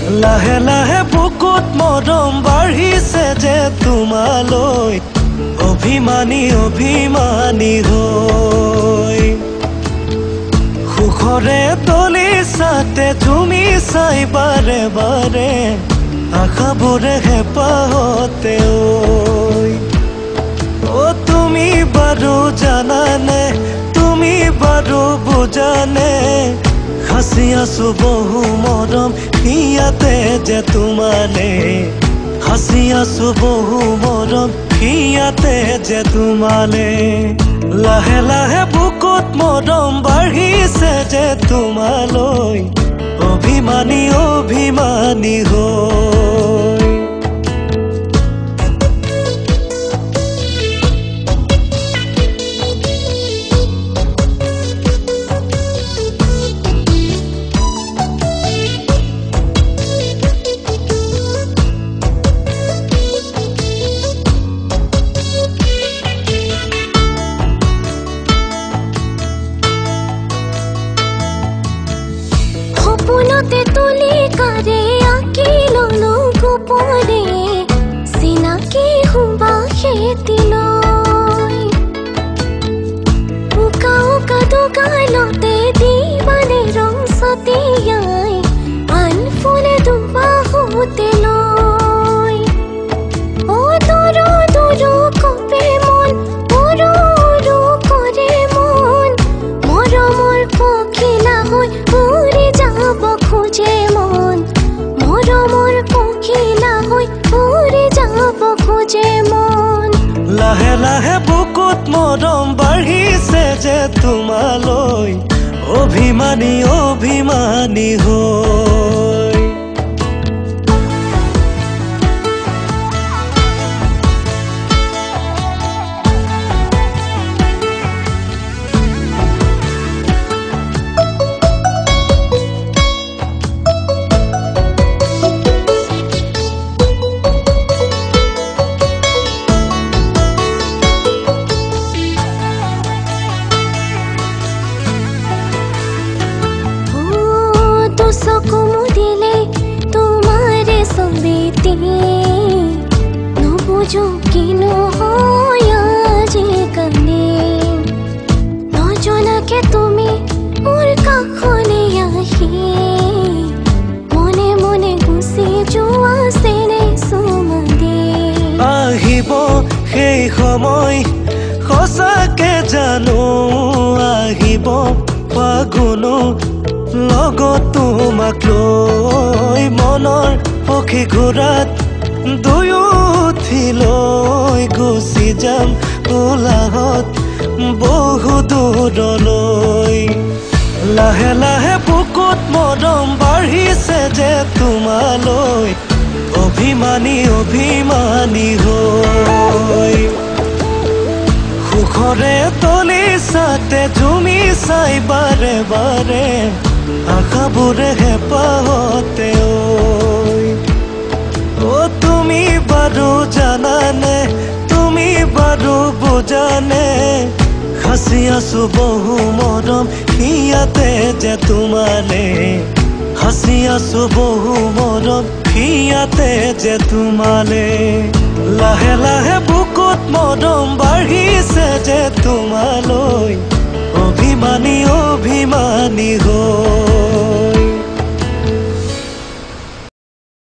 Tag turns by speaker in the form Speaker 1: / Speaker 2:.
Speaker 1: লাহে লাহে বুকুত মৰম বাঢ়িছে যে তোমালৈ অভিমানী অভিমানী হৈ সুখৰে তলিছাতে তুমি চাই বাৰে বাৰে আশাবোৰে হেঁপাহতে ঐ তুমি বাৰু জানানে তুমি বাৰু বুজানে হাসি আছো বহু মৰম ইয়াতে যে তোমালে হাসি আছো বহু মৰম ইয়াতে যে তোমালে লাহে লাহে বুকুত মৰম বাঢ়িছে যে তোমালৈ অভিমানী অভিমানী হৈ
Speaker 2: সপোনতে তুলি কাৰে আঁকি ললো গোপনে চিনাকি সুবাসেতিলৈ উকা উকা দোকানতে দিবানে ৰং ছটিয়াই আন ফুলে দুবাহুতে লৈ অ দৰো দৰো কপে মন উৰু উৰু কৰে মন মৰমৰ পখিলা হৈ উৰি যাব খোজে মন মৰমৰ পখিলা হৈ উৰি যাব খোজে মন
Speaker 1: লাহে লাহে বুকুত মৰম বাঢ়িছে যে তোমালৈ অভিমানী অভিমানী হৈ
Speaker 2: চকু মুদিলে তোমাৰে ছবিটি নুবুজো কিনো হয় আজিকালি নজনাকে তুমি মোৰ কাষলৈ আহি মনে মনে গুচি যোৱা চেনে চুমা দি
Speaker 1: আহিব সেই সময় সঁচাকে জানো আহিব ফাগুনো লগত তোমাক লৈ মনৰ পক্ষী ঘূৰাত দুয়ো উঠি লৈ গুচি যাম উলাহত বহু দূৰলৈ লাহে লাহে বুকুত মৰম বাঢ়িছে যে তোমালৈ অভিমানী অভিমানী হৈ সুখৰে তলিছাতে তুমি চাই বাৰে বাৰে আশাবোৰে হেঁপাহতে ঐ তুমি বাৰু জানানে তুমি বাৰু বুজানে হাসি আছো বহু মৰম ইয়াতে যে তোমালে হাসি আছো বহু মৰম ইয়াতে যে তোমালে লাহে লাহে বুকুত মৰম বাঢ়িছে যে তোমাৰ